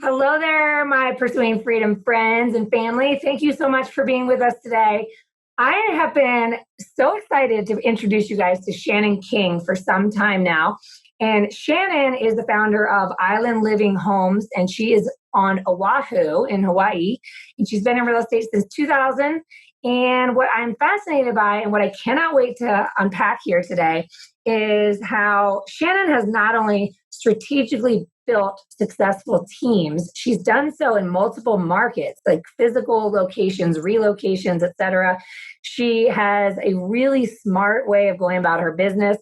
Hello there, my Pursuing Freedom friends and family. Thank you so much for being with us today. I have been so excited to introduce you guys to Shannon King for some time now. And Shannon is the founder of Island Living Homes, and she is on Oahu in Hawaii. And she's been in real estate since 2000. And what I'm fascinated by, and what I cannot wait to unpack here today, is how Shannon has not only strategically built successful teams. She's done so in multiple markets, like physical locations, relocations, etc. She has a really smart way of going about her business,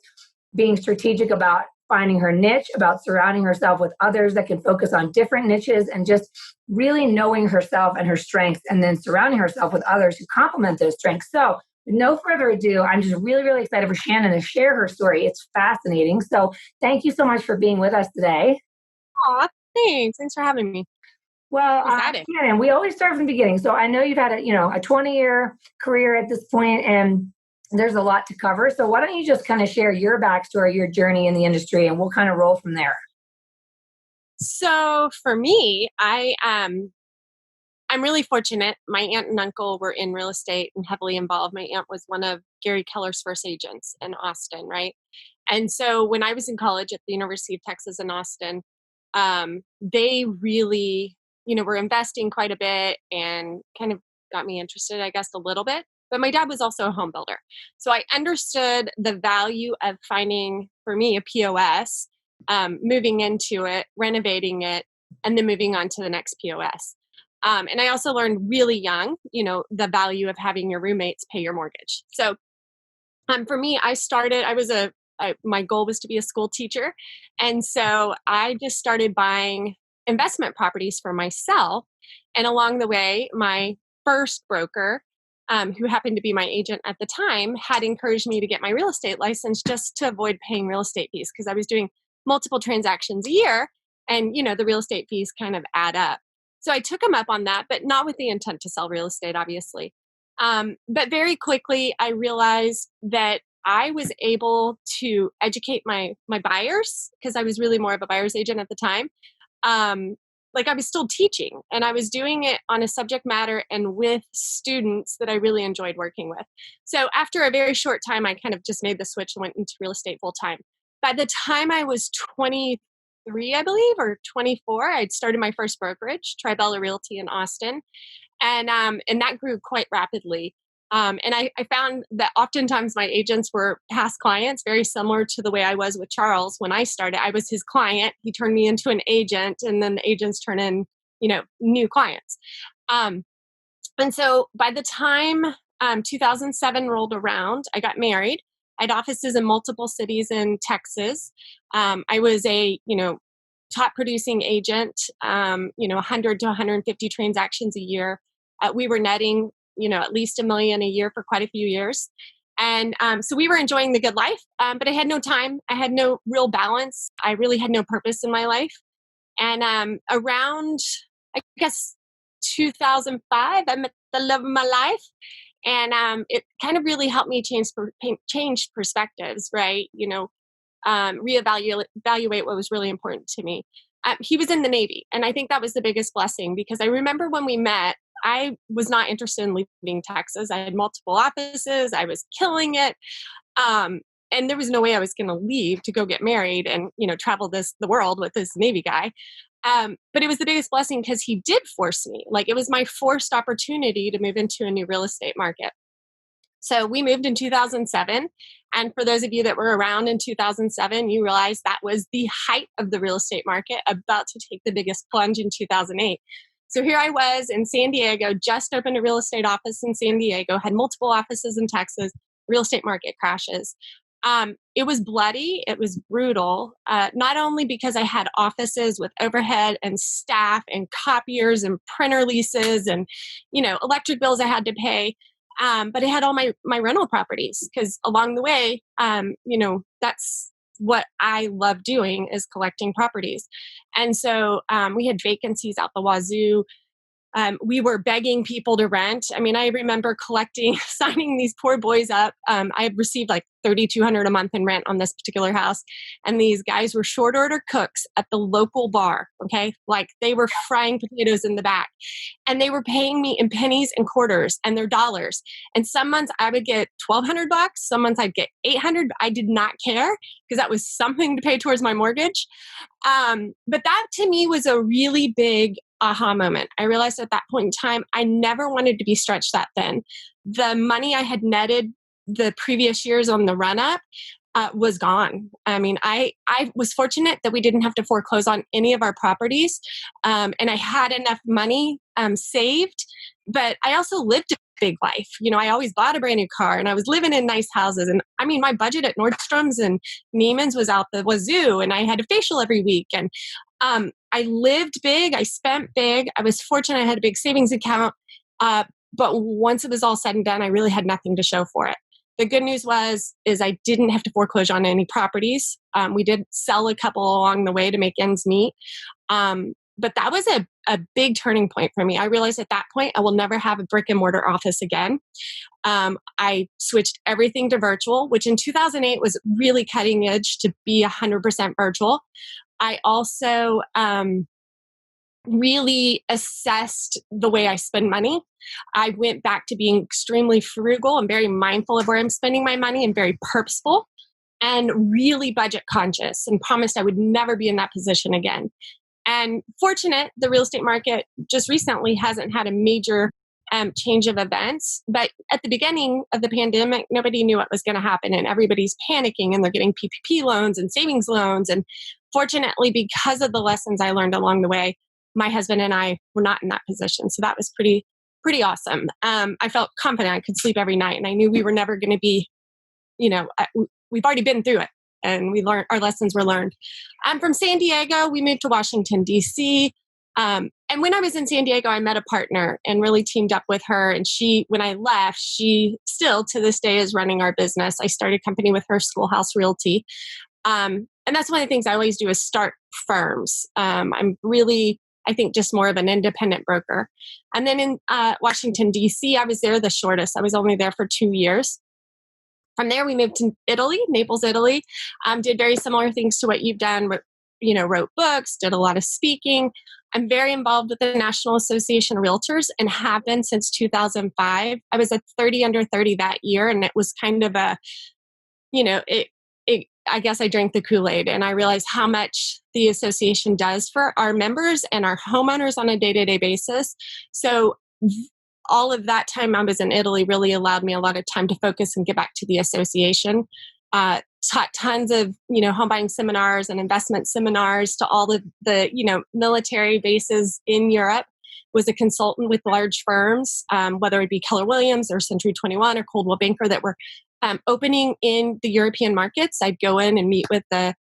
being strategic about finding her niche, about surrounding herself with others that can focus on different niches, and just really knowing herself and her strengths, and then surrounding herself with others who complement those strengths. So with no further ado, I'm just really, really excited for Shannon to share her story. It's fascinating. So thank you so much for being with us today. Aw, thanks. Thanks for having me. Well, Shannon, we always start from the beginning. So I know you've had a 20-year career at this point, and there's a lot to cover. So why don't you just kind of share your backstory, your journey in the industry, and we'll kind of roll from there. So for me, I'm really fortunate. My aunt and uncle were in real estate and heavily involved. My aunt was one of Gary Keller's first agents in Austin, right? And so when I was in college at the University of Texas in Austin, they really, were investing quite a bit and kind of got me interested, I guess, a little bit. But my dad was also a home builder. So I understood the value of finding, for me, a POS, moving into it, renovating it, and then moving on to the next POS. And I also learned really young, the value of having your roommates pay your mortgage. So for me, my goal was to be a school teacher. And so I just started buying investment properties for myself. And along the way, my first broker, who happened to be my agent at the time, had encouraged me to get my real estate license just to avoid paying real estate fees, because I was doing multiple transactions a year, and the real estate fees kind of add up. So I took him up on that, but not with the intent to sell real estate, obviously. But very quickly, I realized that I was able to educate my buyers, because I was really more of a buyer's agent at the time. Like I was still teaching, and I was doing it on a subject matter and with students that I really enjoyed working with. So after a very short time, I kind of just made the switch and went into real estate full time. By the time I was 23, I believe, or 24, I'd started my first brokerage, Tribella Realty in Austin. And that grew quite rapidly. And I found that oftentimes my agents were past clients, very similar to the way I was with Charles when I started. I was his client. He turned me into an agent, and then the agents turn in, new clients. And so by the time 2007 rolled around, I got married. I had offices in multiple cities in Texas. I was a, top producing agent, 100 to 150 transactions a year. We were netting, at least $1 million a year for quite a few years. And so we were enjoying the good life, but I had no time. I had no real balance. I really had no purpose in my life. And around, I guess, 2005, I met the love of my life. And it kind of really helped me change perspectives, right? Reevaluate what was really important to me. He was in the Navy, and I think that was the biggest blessing, because I remember when we met, I was not interested in leaving Texas. I had multiple offices. I was killing it. And there was no way I was going to leave to go get married and, travel the world with this Navy guy. But it was the biggest blessing, because he did force me. Like, it was my forced opportunity to move into a new real estate market. So we moved in 2007. And for those of you that were around in 2007, you realize that was the height of the real estate market, about to take the biggest plunge in 2008. So here I was in San Diego, just opened a real estate office in San Diego, had multiple offices in Texas. Real estate market crashes. It was bloody. It was brutal. Not only because I had offices with overhead and staff and copiers and printer leases and, electric bills I had to pay. But I had all my rental properties, because along the way, that's what I love doing, is collecting properties. And so we had vacancies out the wazoo. We were begging people to rent. I mean, I remember signing these poor boys up. I received like $3,200 a month in rent on this particular house. And these guys were short order cooks at the local bar. Okay. Like they were frying potatoes in the back and they were paying me in pennies and quarters and their dollars. And some months I would get $1,200. Some months I'd get $800. I did not care because that was something to pay towards my mortgage. But that to me was a really big aha moment. I realized at that point in time, I never wanted to be stretched that thin. The money I had netted the previous years on the run up was gone. I mean, I was fortunate that we didn't have to foreclose on any of our properties. And I had enough money saved, but I also lived a big life. You know, I always bought a brand new car and I was living in nice houses. And I mean, my budget at Nordstrom's and Neiman's was out the wazoo and I had a facial every week. And I lived big. I spent big. I was fortunate I had a big savings account. But once it was all said and done, I really had nothing to show for it. The good news is I didn't have to foreclose on any properties. We did sell a couple along the way to make ends meet. But that was a big turning point for me. I realized at that point, I will never have a brick and mortar office again. I switched everything to virtual, which in 2008 was really cutting edge to be 100% virtual. I also really assessed the way I spend money. I went back to being extremely frugal and very mindful of where I'm spending my money and very purposeful and really budget conscious and promised I would never be in that position again. And fortunate, the real estate market just recently hasn't had a major change of events. But at the beginning of the pandemic, nobody knew what was going to happen and everybody's panicking and they're getting PPP loans and savings loans. And fortunately, because of the lessons I learned along the way, my husband and I were not in that position. So that was pretty awesome. I felt confident I could sleep every night and I knew we were never going to be, we've already been through it and we learned, our lessons were learned. I'm from San Diego. We moved to Washington, D.C. And when I was in San Diego, I met a partner and really teamed up with her. And when I left, she still to this day is running our business. I started a company with her, Schoolhouse Realty. And that's one of the things I always do is start firms. I'm really, I think, just more of an independent broker. And then in Washington, D.C., I was there the shortest. I was only there for 2 years. From there, we moved to Italy, Naples, Italy. Did very similar things to what you've done. Wrote books, did a lot of speaking. I'm very involved with the National Association of Realtors and have been since 2005. I was at 30 under 30 that year, and it was kind of I guess I drank the Kool-Aid and I realized how much the association does for our members and our homeowners on a day-to-day basis. So all of that time I was in Italy really allowed me a lot of time to focus and get back to the association. Taught tons of, home buying seminars and investment seminars to all of the, military bases in Europe. Was a consultant with large firms, whether it be Keller Williams or Century 21 or Coldwell Banker that were opening in the European markets. I'd go in and meet with the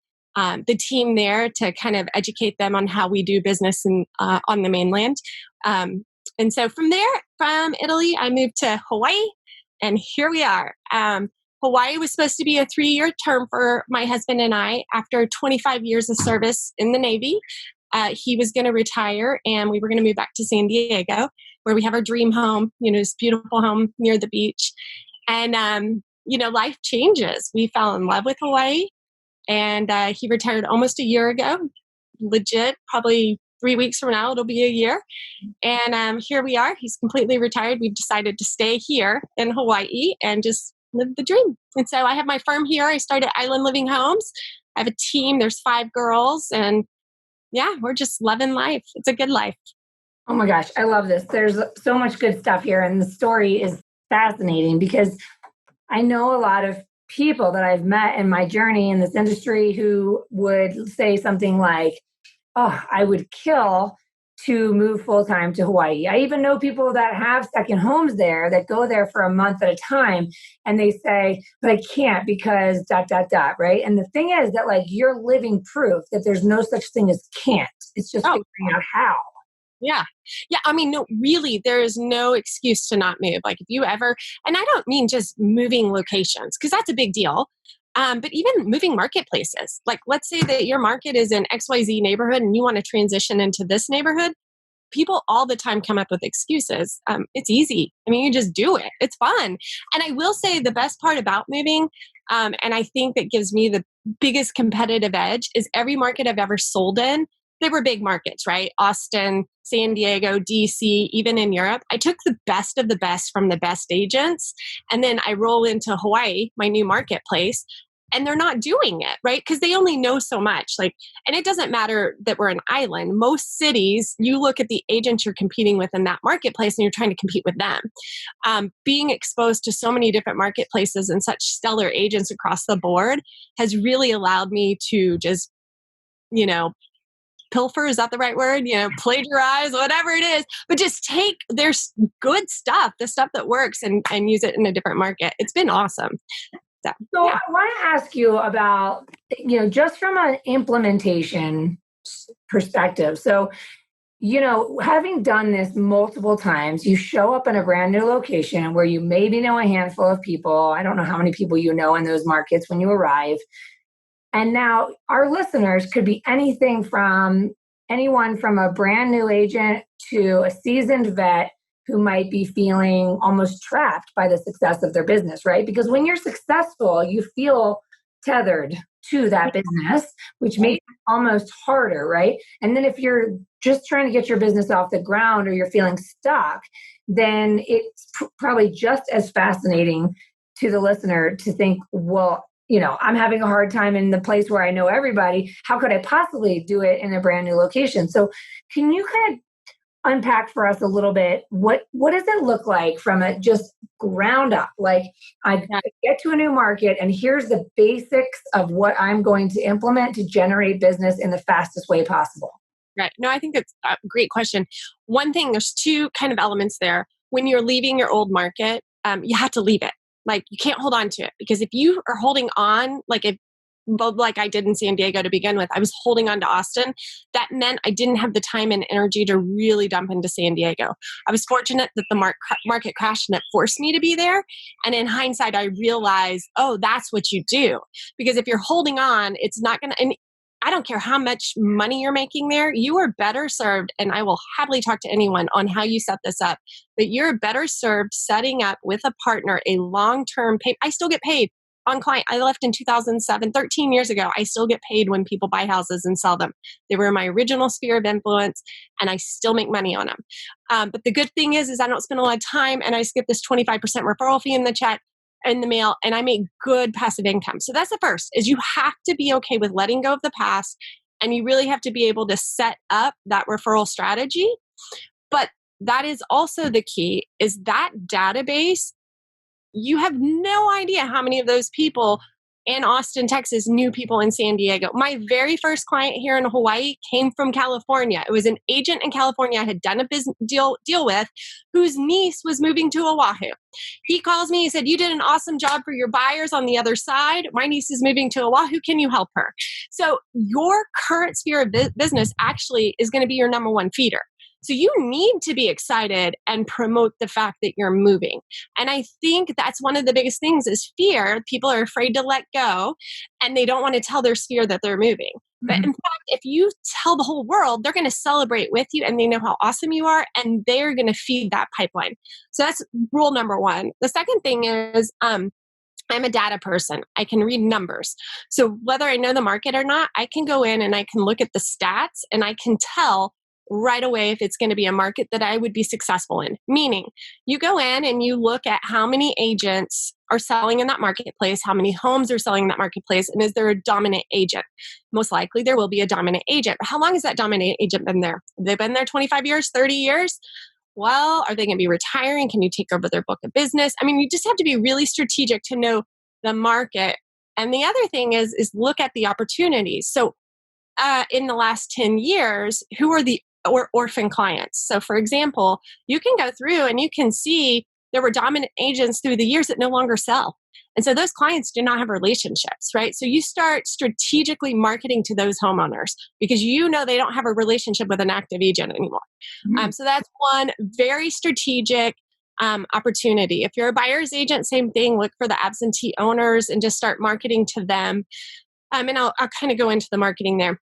team there to kind of educate them on how we do business on the mainland. And so from Italy, I moved to Hawaii, and here we are. Hawaii was supposed to be a 3-year term for my husband and I. After 25 years of service in the Navy, he was going to retire, and we were going to move back to San Diego, where we have our dream home, this beautiful home near the beach. And life changes. We fell in love with Hawaii, and he retired almost a year ago. Legit, probably 3 weeks from now, it'll be a year. And here we are. He's completely retired. We've decided to stay here in Hawaii and just live the dream. And so I have my firm here. I started Island Living Homes. I have a team. There's 5 girls. And yeah, we're just loving life. It's a good life. Oh my gosh, I love this. There's so much good stuff here. And the story is fascinating because I know a lot of people that I've met in my journey in this industry who would say something like, oh, I would kill to move full-time to Hawaii. I even know people that have second homes there that go there for a month at a time. And they say, but I can't because ... right? And the thing is that you're living proof that there's no such thing as can't. It's just figuring out how. Yeah. Yeah. I mean, no, really, there is no excuse to not move. If you ever, and I don't mean just moving locations, because that's a big deal. But even moving marketplaces. Let's say that your market is in XYZ neighborhood and you want to transition into this neighborhood. people all the time come up with excuses. It's easy. I mean, you just do it. It's fun. And I will say the best part about moving, and I think that gives me the biggest competitive edge, is every market I've ever sold in, they were big markets, right? Austin, San Diego, DC, even in Europe. I took the best of the best from the best agents. And then I roll into Hawaii, my new marketplace, and they're not doing it, right? Because they only know so much. Like, and it doesn't matter that we're an island. Most cities, you look at the agents you're competing with in that marketplace and you're trying to compete with them. Being exposed to so many different marketplaces and such stellar agents across the board has really allowed me to just, pilfer, is that the right word? Plagiarize, whatever it is, but just take their good stuff, the stuff that works, and use it in a different market. It's been awesome. So yeah. I want to ask you about, just from an implementation perspective. So, having done this multiple times, you show up in a brand new location where you maybe know a handful of people. I don't know how many people you know in those markets when you arrive. And now our listeners could be anyone from a brand new agent to a seasoned vet who might be feeling almost trapped by the success of their business, right? Because when you're successful, you feel tethered to that business, which makes it almost harder, right? And then if you're just trying to get your business off the ground or you're feeling stuck, then it's probably just as fascinating to the listener to think, well, I'm having a hard time in the place where I know everybody. How could I possibly do it in a brand new location? So can you kind of unpack for us a little bit, what does it look like from a just ground up? Like, I get to a new market and here's the basics of what I'm going to implement to generate business in the fastest way possible. Right. No, I think it's a great question. One thing, there's two kind of elements there. When you're leaving your old market, you have to leave it. Like, you can't hold on to it, because if you are holding on, like I did in San Diego to begin with, I was holding on to Austin. That meant I didn't have the time and energy to really dump into San Diego. I was fortunate that the market crashed and it forced me to be there. And in hindsight, I realized, oh, that's what you do. Because if you're holding on, it's not going to, and I don't care how much money you're making there, you are better served, and I will happily talk to anyone on how you set this up, but you're better served setting up with a partner a long-term pay. I still get paid on client. I left in 2007, 13 years ago. I still get paid when people buy houses and sell them. They were my original sphere of influence, and I still make money on them. But the good thing is I don't spend a lot of time, and I skip this 25% referral fee in the mail, and I make good passive income. So that's the first, is you have to be okay with letting go of the past, and you really have to be able to set up that referral strategy. But that is also the key, is that database. You have no idea how many of those people in Austin, Texas, knew people in San Diego. My very first client here in Hawaii came from California. It was an agent in California I had done a business deal with, whose niece was moving to Oahu. He calls me, he said, "You did an awesome job for your buyers on the other side. My niece is moving to Oahu. Can you help her?" So your current sphere of business actually is going to be your number one feeder. So you need to be excited and promote the fact that you're moving. And I think that's one of the biggest things is fear. People are afraid to let go, and they don't want to tell their sphere that they're moving. Mm-hmm. But in fact, if you tell the whole world, they're going to celebrate with you, and they know how awesome you are, and they're going to feed that pipeline. So that's rule number one. The second thing is, I'm a data person. I can read numbers. So whether I know the market or not, I can go in and I can look at the stats, and I can tell right away if it's going to be a market that I would be successful in. Meaning, you go in and you look at how many agents are selling in that marketplace, how many homes are selling in that marketplace, and is there a dominant agent? Most likely there will be a dominant agent. But how long has that dominant agent been there? Have they been there 25 years, 30 years? Well, are they going to be retiring? Can you take over their book of business? I mean, you just have to be really strategic to know the market. And the other thing is look at the opportunities. So in the last 10 years, who are the orphan clients? So for example, you can go through and you can see there were dominant agents through the years that no longer sell. And so those clients do not have relationships, right? So you start strategically marketing to those homeowners because you know they don't have a relationship with an active agent anymore. Mm-hmm. So that's one very strategic opportunity. If you're a buyer's agent, same thing, look for the absentee owners and just start marketing to them. And I'll kind of go into the marketing there.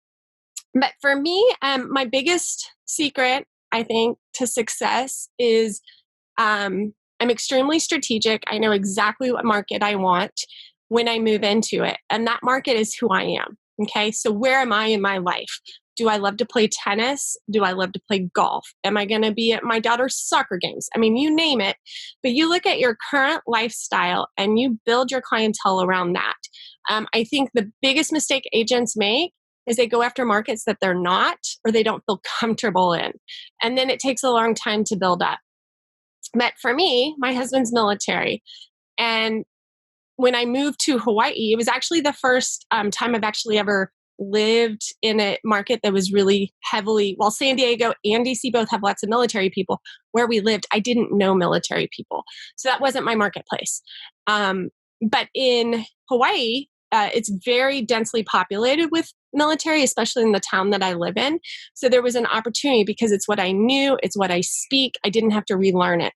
But for me, my biggest secret I think, to success is I'm extremely strategic. I know exactly what market I want when I move into it. And that market is who I am. Okay. So where am I in my life? Do I love to play tennis? Do I love to play golf? Am I going to be at my daughter's soccer games? I mean, you name it. But you look at your current lifestyle and you build your clientele around that. I think the biggest mistake agents make is they go after markets that they're not or they don't feel comfortable in. And then it takes a long time to build up. But for me, my husband's military. And when I moved to Hawaii, it was actually the first time I've actually ever lived in a market that was really heavily, while San Diego and DC both have lots of military people, where we lived, I didn't know military people. So that wasn't my marketplace. But in Hawaii, it's very densely populated with military, especially in the town that I live in. So there was an opportunity because it's what I knew, it's what I speak. I didn't have to relearn it.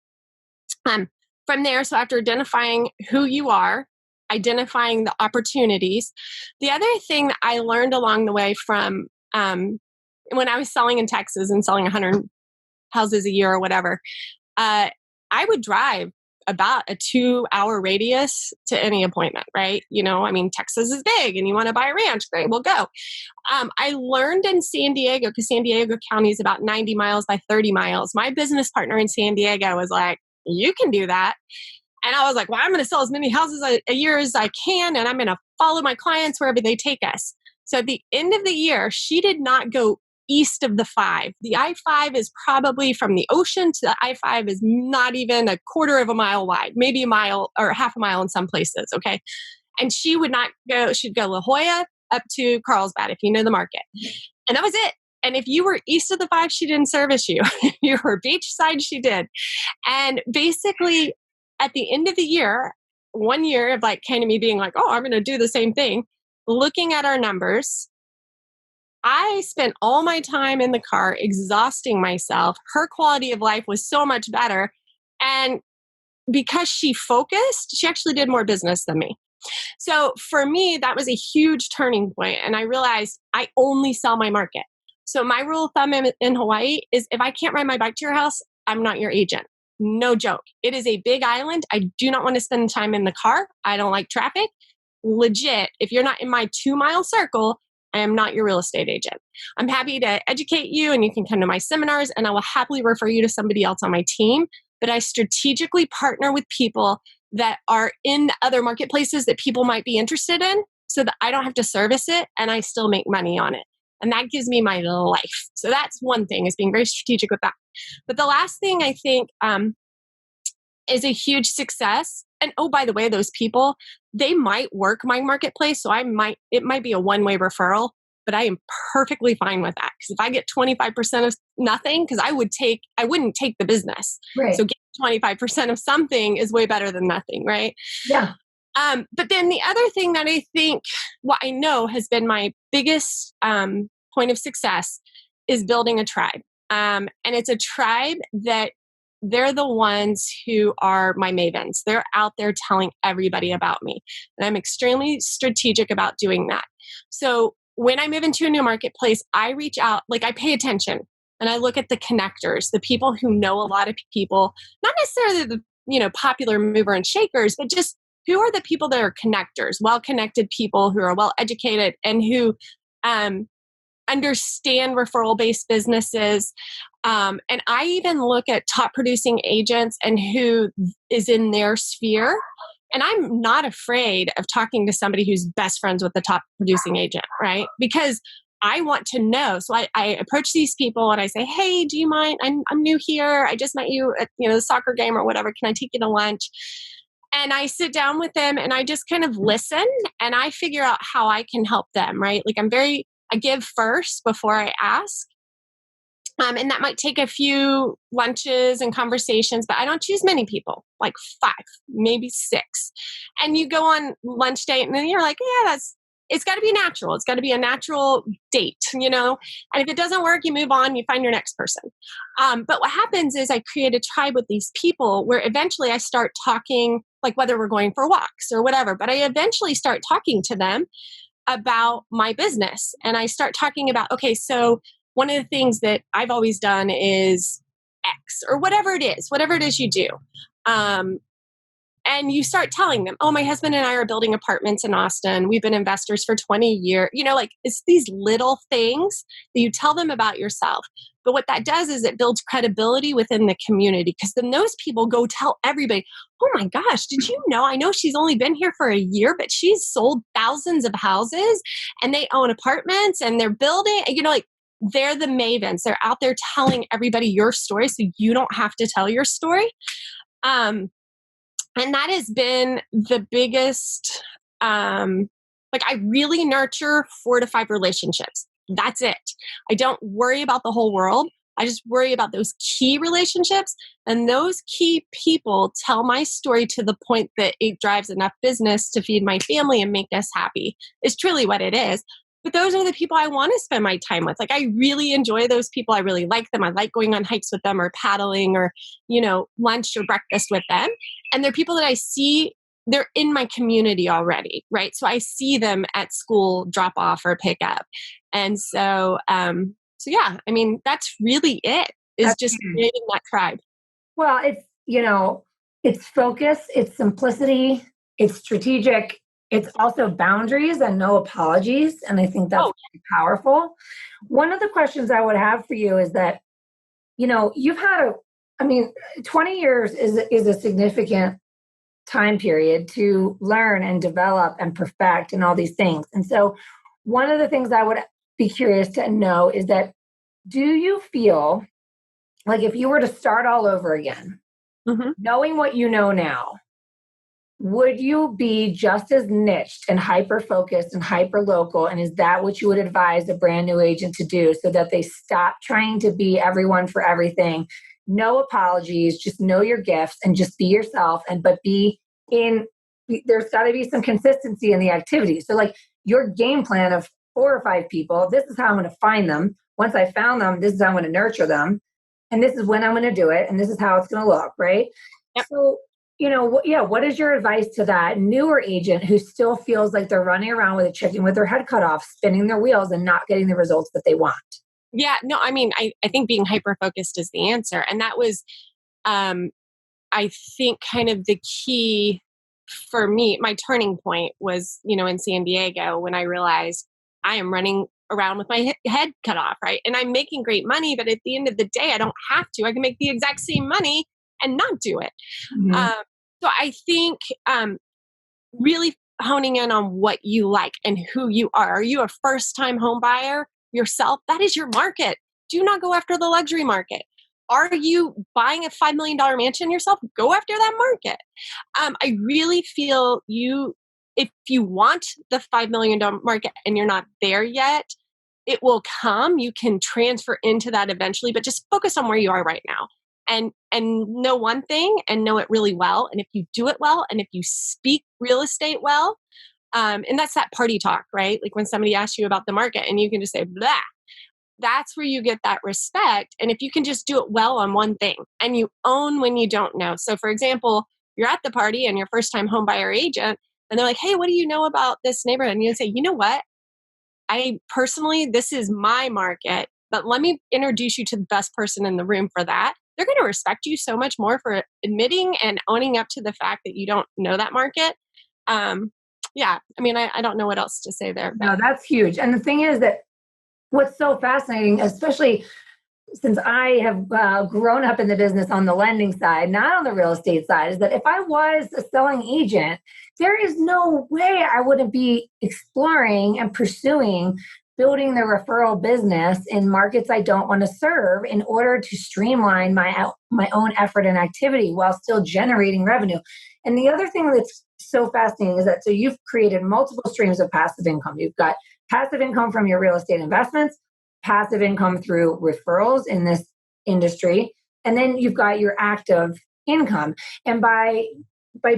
From there, so after identifying who you are, identifying the opportunities, the other thing that I learned along the way from when I was selling in Texas and selling 100 houses a year or whatever, I would drive about a 2-hour radius to any appointment, right? You know, I mean, Texas is big and you want to buy a ranch, great, we'll go. I learned in San Diego, because San Diego County is about 90 miles by 30 miles. My business partner in San Diego was like, you can do that. And I was like, well, I'm going to sell as many houses a year as I can, and I'm going to follow my clients wherever they take us. So at the end of the year, she did not go east of the 5. The I-5 is probably from the ocean to the I-5 is not even a quarter of a mile wide, maybe a mile or half a mile in some places, okay? And she would not go, she'd go La Jolla up to Carlsbad, if you know the market. And that was it. And if you were east of the 5, she didn't service you. If you were beachside, she did. And basically, at the end of the year, 1 year of like kind of me being like, oh, I'm going to do the same thing, looking at our numbers, I spent all my time in the car exhausting myself. Her quality of life was so much better. And because she focused, she actually did more business than me. So for me, that was a huge turning point. And I realized I only sell my market. So my rule of thumb in Hawaii is if I can't ride my bike to your house, I'm not your agent. No joke. It is a big island. I do not want to spend time in the car. I don't like traffic. Legit. If you're not in my 2-mile circle, I am not your real estate agent. I'm happy to educate you and you can come to my seminars and I will happily refer you to somebody else on my team. But I strategically partner with people that are in other marketplaces that people might be interested in so that I don't have to service it and I still make money on it. And that gives me my life. So that's one thing, is being very strategic with that. But the last thing I think is a huge success. And oh, by the way, those people, they might work my marketplace. So it might be a one-way referral, but I am perfectly fine with that. Because if I get 25% of nothing, because I wouldn't take the business. Right. So getting 25% of something is way better than nothing, right? Yeah. But then the other thing that I think, what I know has been my biggest point of success is building a tribe. And it's a tribe that they're the ones who are my mavens. They're out there telling everybody about me. And I'm extremely strategic about doing that. So when I move into a new marketplace, I reach out, like I pay attention and I look at the connectors, the people who know a lot of people, not necessarily the popular mover and shakers, but just who are the people that are connectors, well-connected people who are well-educated and who understand referral-based businesses. And I even look at top producing agents and who is in their sphere. And I'm not afraid of talking to somebody who's best friends with the top producing agent, right? Because I want to know. So I approach these people and I say, hey, do you mind? I'm new here. I just met you at the soccer game or whatever. Can I take you to lunch? And I sit down with them and I just kind of listen and I figure out how I can help them, right? Like I give first before I ask. And that might take a few lunches and conversations, but I don't choose many people, like 5, maybe 6. And you go on lunch date and then you're like, yeah, it's got to be natural. It's got to be a natural date, And if it doesn't work, you move on, you find your next person. But what happens is I create a tribe with these people where eventually I start talking, like whether we're going for walks or whatever, but I eventually start talking to them about my business. And I start talking about, okay, so one of the things that I've always done is X or whatever it is you do. And you start telling them, oh, my husband and I are building apartments in Austin. We've been investors for 20 years. Like it's these little things that you tell them about yourself. But what that does is it builds credibility within the community, because then those people go tell everybody, oh my gosh, did you know? I know she's only been here for a year, but she's sold thousands of houses and they own apartments and they're building, like they're the mavens. They're out there telling everybody your story so you don't have to tell your story. And that has been the biggest, I really nurture 4 to 5 relationships. That's it. I don't worry about the whole world. I just worry about those key relationships, and those key people tell my story to the point that it drives enough business to feed my family and make us happy. Is truly what it is. But those are the people I want to spend my time with. I really enjoy those people. I really like them. I like going on hikes with them or paddling or, lunch or breakfast with them. And they're people that I see, they're in my community already, right? So I see them at school drop off or pick up. And so, yeah, that's really it, is just creating that tribe. Well, it's focus, it's simplicity, it's strategic. It's also boundaries and no apologies. And I think that's really powerful. One of the questions I would have for you is that, you've had 20 years is a significant time period to learn and develop and perfect and all these things. And so one of the things I would be curious to know is that, do you feel like if you were to start all over again, knowing what you know now, would you be just as niched and hyper-focused and hyper-local? And is that what you would advise a brand new agent to do, so that they stop trying to be everyone for everything? No apologies, just know your gifts and just be yourself. But there's got to be some consistency in the activity. So your game plan of 4 or 5 people, this is how I'm going to find them. Once I found them, this is how I'm going to nurture them. And this is when I'm going to do it. And this is how it's going to look, right? Yep. So, what is your advice to that newer agent who still feels like they're running around with a chicken with their head cut off, spinning their wheels and not getting the results that they want? Yeah, no, I think being hyper-focused is the answer. And that was, I think, kind of the key for me. My turning point was, in San Diego, when I realized I am running around with my head cut off, right? And I'm making great money, but at the end of the day, I don't have to. I can make the exact same money and not do it. Mm-hmm. So I think really honing in on what you like and who you are. Are you a first-time home buyer yourself? That is your market. Do not go after the luxury market. Are you buying a $5 million mansion yourself? Go after that market. I really feel if you want the $5 million market and you're not there yet, it will come. You can transfer into that eventually, but just focus on where you are right now. And know one thing and know it really well. And if you do it well, and if you speak real estate well, and that's that party talk, right? Like when somebody asks you about the market and you can just say, blah, that's where you get that respect. And if you can just do it well on one thing and you own when you don't know. So for example, you're at the party and you're first time home buyer agent and they're like, hey, what do you know about this neighborhood? And you say, you know what? This is my market, but let me introduce you to the best person in the room for that. They're going to respect you so much more for admitting and owning up to the fact that you don't know that market. I don't know what else to say there. But. No, that's huge. And the thing is that what's so fascinating, especially since I have grown up in the business on the lending side, not on the real estate side, is that if I was a selling agent, there is no way I wouldn't be exploring and pursuing building the referral business in markets I don't want to serve in order to streamline my own effort and activity while still generating revenue. And the other thing that's so fascinating is that so you've created multiple streams of passive income. You've got passive income from your real estate investments, passive income through referrals in this industry, and then you've got your active income. And by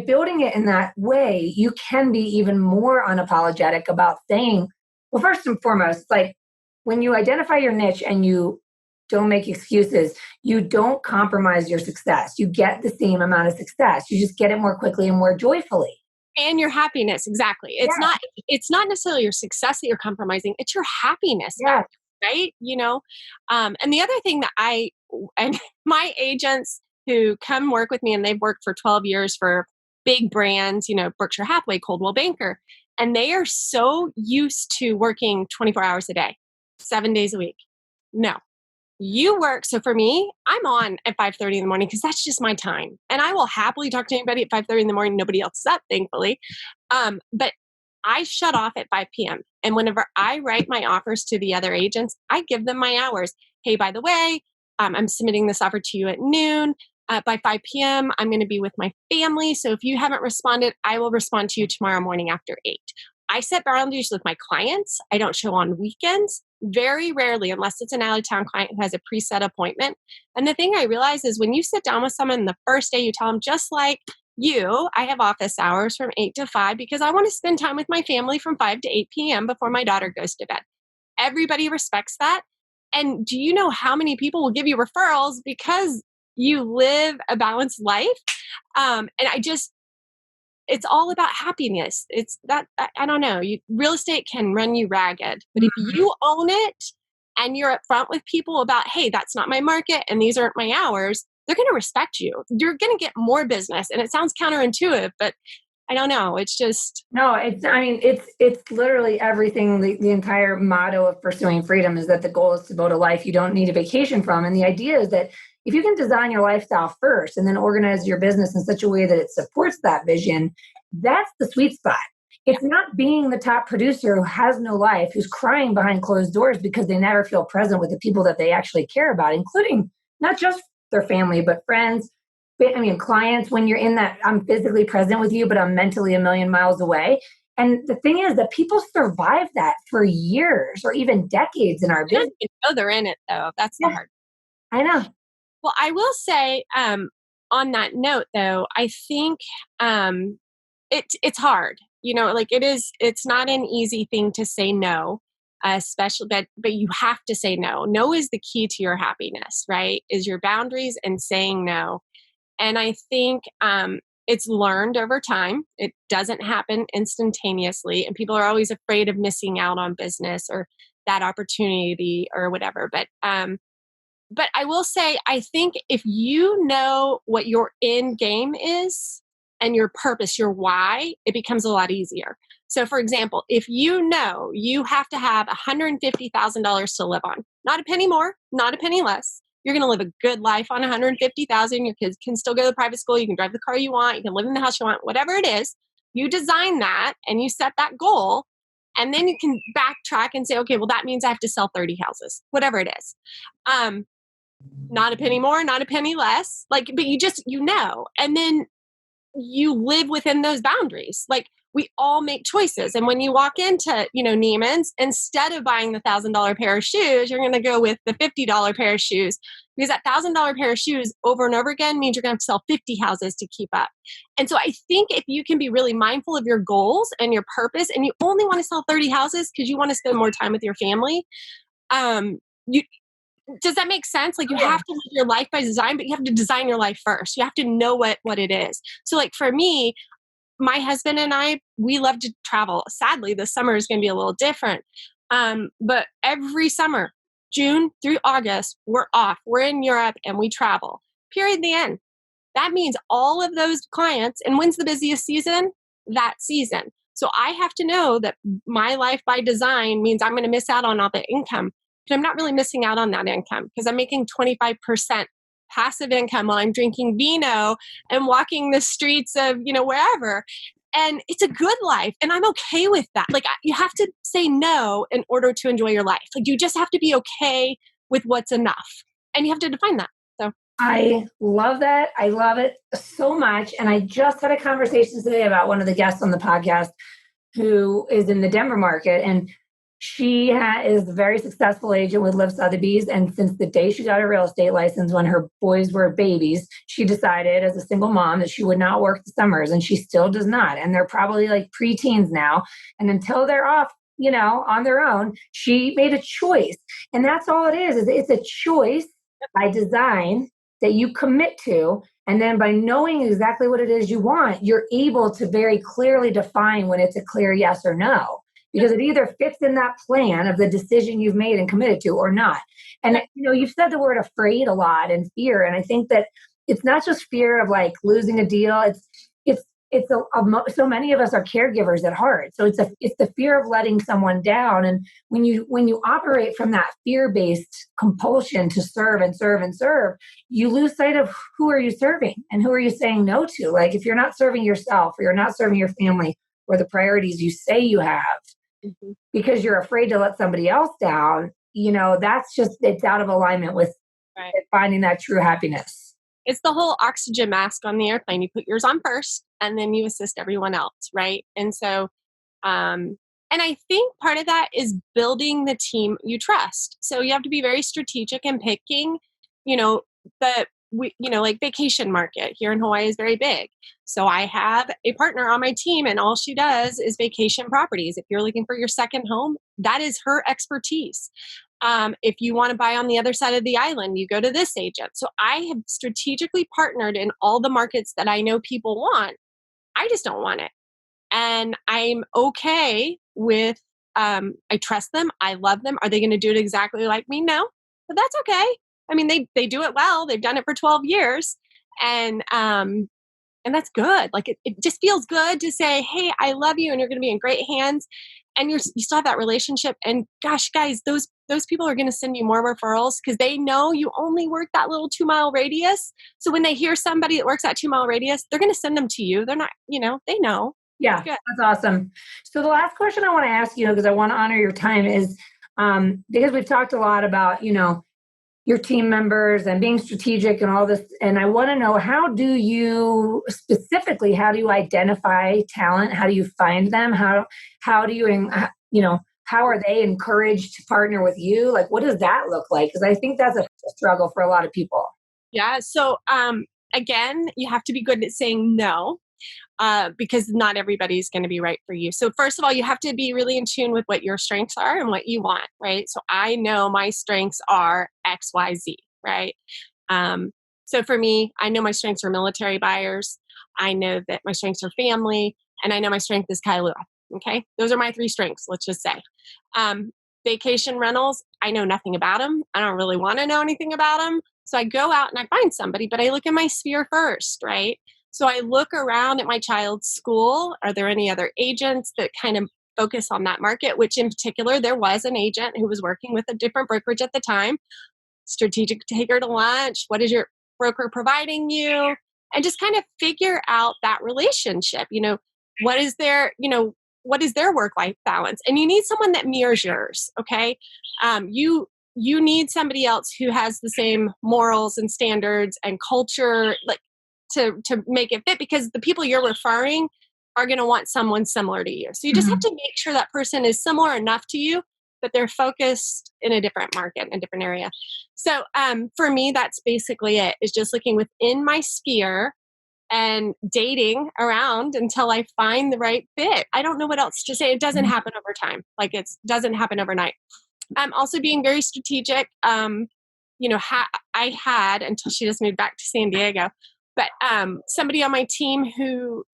building it in that way, you can be even more unapologetic about saying, well, first and foremost, like when you identify your niche and you don't make excuses, you don't compromise your success. You get the same amount of success. You just get it more quickly and more joyfully. And your happiness, exactly. It's not necessarily your success that you're compromising, it's your happiness. Yeah. right? And the other thing that and my agents who come work with me, and they've worked for 12 years for big brands, Berkshire Hathaway, Coldwell Banker, and they are so used to working 24 hours a day, 7 days a week. No, you work. So for me, I'm on at 5:30 in the morning because that's just my time. And I will happily talk to anybody at 5:30 in the morning. Nobody else is up, thankfully. But I shut off at 5 p.m. And whenever I write my offers to the other agents, I give them my hours. Hey, by the way, I'm submitting this offer to you at noon. By 5 p.m., I'm going to be with my family. So if you haven't responded, I will respond to you tomorrow morning after 8. I set boundaries with my clients. I don't show on weekends, very rarely, unless it's an out of town client who has a preset appointment. And the thing I realize is when you sit down with someone the first day, you tell them, just like I have office hours from 8 to 5 because I want to spend time with my family from 5 to 8 p.m. before my daughter goes to bed. Everybody respects that. And do you know how many people will give you referrals because you live a balanced life? And it's all about happiness. It's that, I don't know, real estate can run you ragged, but if you own it and you're upfront with people about, hey, that's not my market and these aren't my hours, they're going to respect you. You're going to get more business. And it sounds counterintuitive, but I don't know. It's just. No, it's literally everything. The entire motto of pursuing freedom is that the goal is to build a life you don't need a vacation from. And the idea is that if you can design your lifestyle first and then organize your business in such a way that it supports that vision, that's the sweet spot. It's not being the top producer who has no life, who's crying behind closed doors because they never feel present with the people that they actually care about, including not just their family, but friends. Clients, when you're in that, I'm physically present with you, but I'm mentally a million miles away. And the thing is that people survive that for years or even decades in our business. They're in it, though. That's the hard. I know. Well, I will say, on that note, though, I think it's hard. It's not an easy thing to say no, especially, but you have to say no. No is the key to your happiness, right? Is your boundaries and saying no. And I think it's learned over time. It doesn't happen instantaneously. And people are always afraid of missing out on business or that opportunity or whatever. But I will say, I think if you know what your end game is and your purpose, your why, it becomes a lot easier. So for example, if you know you have to have $150,000 to live on, not a penny more, not a penny less, you're going to live a good life on $150,000. Your kids can still go to private school. You can drive the car you want. You can live in the house you want, whatever it is. You design that and you set that goal. And then you can backtrack and say, okay, well, that means I have to sell 30 houses, whatever it is. Not a penny more, not a penny less. But and then you live within those boundaries. We all make choices. And when you walk into, Neiman's, instead of buying the $1,000 pair of shoes, you're going to go with the $50 pair of shoes, because that $1,000 pair of shoes over and over again means you're going to have to sell 50 houses to keep up. And so I think if you can be really mindful of your goals and your purpose, and you only want to sell 30 houses because you want to spend more time with your family, does that make sense? You have to live your life by design, but you have to design your life first. You have to know what it is. So for me, my husband and I, we love to travel. Sadly, this summer is going to be a little different. But every summer, June through August, we're off. We're in Europe and we travel. Period. The end. That means all of those clients, and when's the busiest season? That season. So I have to know that my life by design means I'm going to miss out on all the income. But I'm not really missing out on that income because I'm making 25% passive income while I'm drinking vino and walking the streets of, wherever. And it's a good life. And I'm okay with that. You have to say no in order to enjoy your life. You just have to be okay with what's enough. And you have to define that. So I love that. I love it so much. And I just had a conversation today about one of the guests on the podcast who is in the Denver market. And she is a very successful agent with Live Sotheby's. And since the day she got a real estate license when her boys were babies, she decided as a single mom that she would not work the summers, and she still does not. And they're probably preteens now. And until they're off, on their own, she made a choice. And that's all it is it's a choice by design that you commit to. And then by knowing exactly what it is you want, you're able to very clearly define when it's a clear yes or no. because it either fits in that plan of the decision you've made and committed to or not. And, you've said the word afraid a lot and fear. And I think that it's not just fear of like losing a deal. So many of us are caregivers at heart. So it's the fear of letting someone down. And when you operate from that fear-based compulsion to serve and serve and serve, you lose sight of who are you serving and who are you saying no to. Like if you're not serving yourself or you're not serving your family or the priorities you say you have, because you're afraid to let somebody else down, it's out of alignment with finding that true happiness. It's the whole oxygen mask on the airplane. You put yours on first and then you assist everyone else, right? And so, and I think part of that is building the team you trust. So you have to be very strategic in picking, like vacation market here in Hawaii is very big. So I have a partner on my team and all she does is vacation properties. If you're looking for your second home, that is her expertise. If you want to buy on the other side of the island, you go to this agent. So I have strategically partnered in all the markets that I know people want. I just don't want it. And I'm okay with, I trust them. I love them. Are they going to do it exactly like me? No, but that's okay. I mean, they do it well. They've done it for 12 years. And that's good. Like it just feels good to say, hey, I love you and you're going to be in great hands. And you still have that relationship. And gosh, guys, those people are going to send you more referrals because they know you only work that little 2-mile radius. So when they hear somebody that works that 2-mile radius, they're going to send them to you. They're not, they know. Yeah, that's awesome. So the last question I want to ask you, because I want to honor your time, is because we've talked a lot about, your team members and being strategic and all this. And I want to know, how do you identify talent? How do you find them? How do you, how are they encouraged to partner with you? Like, what does that look like? Because I think that's a struggle for a lot of people. Yeah. So, again, you have to be good at saying no. Because not everybody's going to be right for you. So first of all, you have to be really in tune with what your strengths are and what you want, right? So I know my strengths are X, Y, Z, right? So for me, I know my strengths are military buyers. I know that my strengths are family, and I know my strength is Kailua. Okay, those are my 3 strengths. Let's just say, vacation rentals. I know nothing about them. I don't really want to know anything about them. So I go out and I find somebody, but I look at my sphere first, right? So I look around at my child's school. Are there any other agents that kind of focus on that market? Which in particular, there was an agent who was working with a different brokerage at the time. Strategic to take her to lunch. What is your broker providing you? And just kind of figure out that relationship. What is their work-life balance? And you need someone that mirrors yours. Okay. You need somebody else who has the same morals and standards and culture, like, to make it fit, because the people you're referring are going to want someone similar to you. So you just have to make sure that person is similar enough to you, but they're focused in a different market, in a different area. So for me, that's basically it, is just looking within my sphere and dating around until I find the right fit. I don't know what else to say. It doesn't happen over time. Like, it doesn't happen overnight. Also being very strategic. I had, until she just moved back to San Diego, but somebody on my team who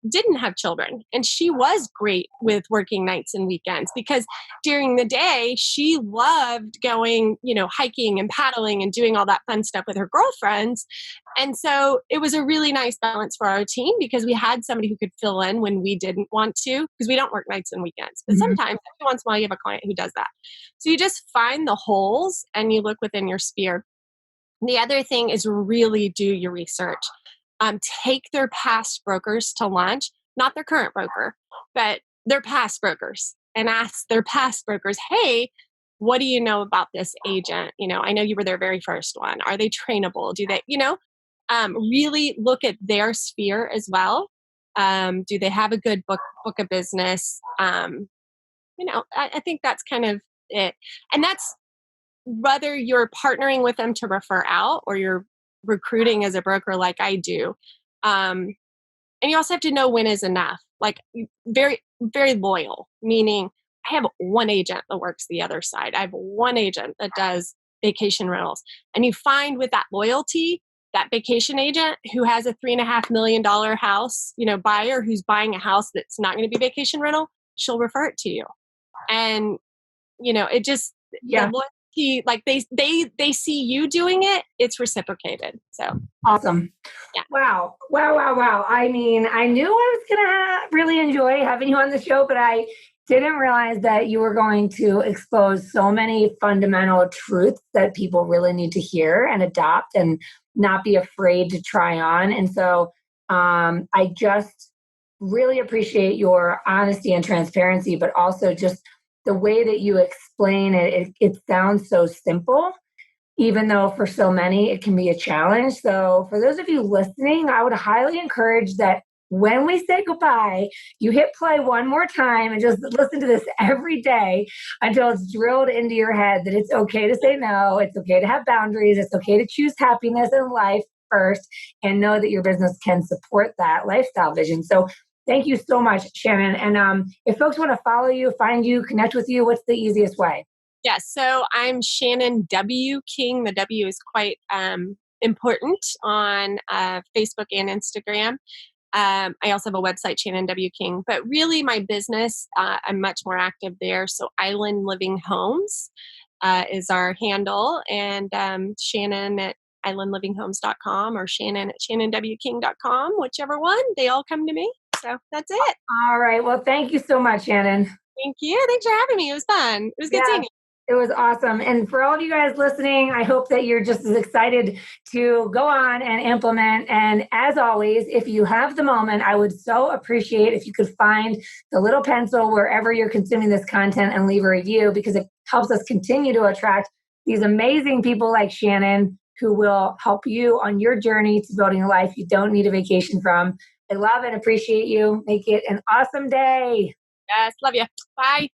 didn't have children, and she was great with working nights and weekends, because during the day she loved going, hiking and paddling and doing all that fun stuff with her girlfriends. And so it was a really nice balance for our team, because we had somebody who could fill in when we didn't want to, because we don't work nights and weekends. But sometimes, every once in a while, you have a client who does that. So you just find the holes and you look within your sphere. The other thing is really do your research. Take their past brokers to lunch, not their current broker, but their past brokers, and ask their past brokers, hey, what do you know about this agent? I know you were their very first one. Are they trainable? Do they, really look at their sphere as well. Do they have a good book of business? I think that's kind of it. And that's, whether you're partnering with them to refer out or you're recruiting as a broker like I do. And you also have to know when is enough. Like, very, very loyal, meaning I have one agent that works the other side. I have one agent that does vacation rentals. And you find with that loyalty, that vacation agent who has a $3.5 million house, buyer who's buying a house that's not going to be vacation rental, she'll refer it to you. And, it just, the loyalty, like they see you doing it, it's reciprocated. So awesome. Yeah. Wow. I mean, I knew I was going to really enjoy having you on the show, but I didn't realize that you were going to expose so many fundamental truths that people really need to hear and adopt and not be afraid to try on. And so I just really appreciate your honesty and transparency, but also just the way that you explain it. It sounds so simple, even though for so many it can be a challenge. So, for those of you listening, I would highly encourage that when we say goodbye, you hit play one more time and just listen to this every day until it's drilled into your head that it's okay to say no, it's okay to have boundaries, it's okay to choose happiness in life first, and know that your business can support that lifestyle vision. So, thank you so much, Shannon. And if folks want to follow you, find you, connect with you, what's the easiest way? Yeah, so I'm Shannon W. King. The W is quite important on Facebook and Instagram. I also have a website, Shannon W. King. But really, my business, I'm much more active there. So Island Living Homes is our handle. And Shannon at islandlivinghomes.com or Shannon at shannonwking.com, whichever one, they all come to me. So that's it. All right. Well, thank you so much, Shannon. Thank you. Thanks for having me. It was fun. It was good seeing you. It was awesome. And for all of you guys listening, I hope that you're just as excited to go on and implement. And as always, if you have the moment, I would so appreciate if you could find the little pencil wherever you're consuming this content and leave a review, because it helps us continue to attract these amazing people like Shannon who will help you on your journey to building a life you don't need a vacation from. I love and appreciate you. Make it an awesome day. Yes, love you. Bye.